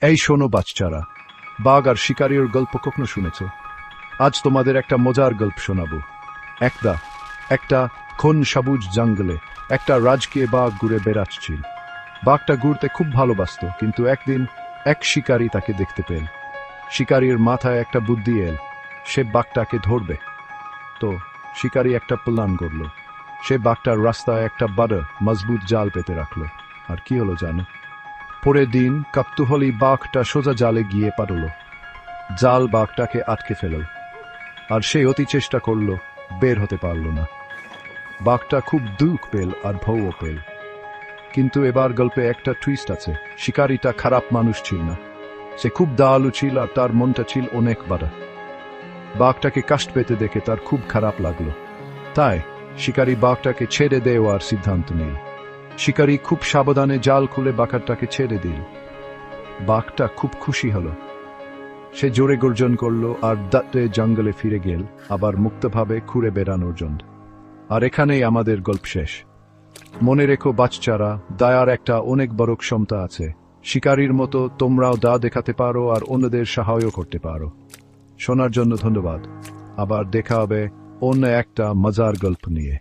এই শোনো বাচ্চারা, বাঘ আর শিকারীর গল্প কখনো শুনেছ? আজ তোমাদের একটা মজার গল্প শোনাবো। একটা একটা ঘন সবুজ জঙ্গলে একটা রাজকীয় বাঘ ঘুরে বেড়াচ্ছিল। বাঘটা ঘুরতে খুব ভালোবাসত, কিন্তু একদিন এক শিকারী তাকে দেখতে পেল। শিকারীর মাথায় একটা বুদ্ধি এল, সে বাঘটাকে ধরবে। তো শিকারী একটা প্ল্যান করলো। সে বাঘটার রাস্তায় একটা বড় মজবুত জাল পেতে রাখলো। আর কি হলো জানো? পরের দিন কৌতূহলী বাঘটা সোজা জালে গিয়ে পড়ল। জাল বাঘটাকে আটকে ফেলল, আর সে অতি চেষ্টা করল, বের হতে পারল না। বাঘটা খুব দুঃখ পেল আর ভয়ও পেল। কিন্তু এবার গল্পে একটা টুইস্ট আছে। শিকারীটা খারাপ মানুষ ছিল না, সে খুব দয়ালু ছিল আর তার মনটা ছিল অনেক বড়। বাঘটাকে কষ্ট পেতে দেখে তার খুব খারাপ লাগলো, তাই শিকারী বাঘটাকে ছেড়ে দেওয়ার সিদ্ধান্ত নিল। শিকারী খুব সাবধানে জাল খুলে বাঘটাকে ছেড়ে দিল। বাঘটা খুব খুশি হলো। সে জোরে গর্জন করলো আর দাঁতে জঙ্গলে ফিরে গেল, আবার মুক্তভাবে ঘুরে বেড়ানোর জন্য। আর এখানেই আমাদের গল্প শেষ। মনে রেখো বাচ্চারা, দয়ার একটা অনেক বড় ক্ষমতা আছে। শিকারীর মতো তোমরাও দয়া দেখাতে পারো আর অন্যদের সাহায্য করতে পারো। শোনার জন্য ধন্যবাদ। আবার দেখা হবে অন্য একটা মজার গল্প নিয়ে।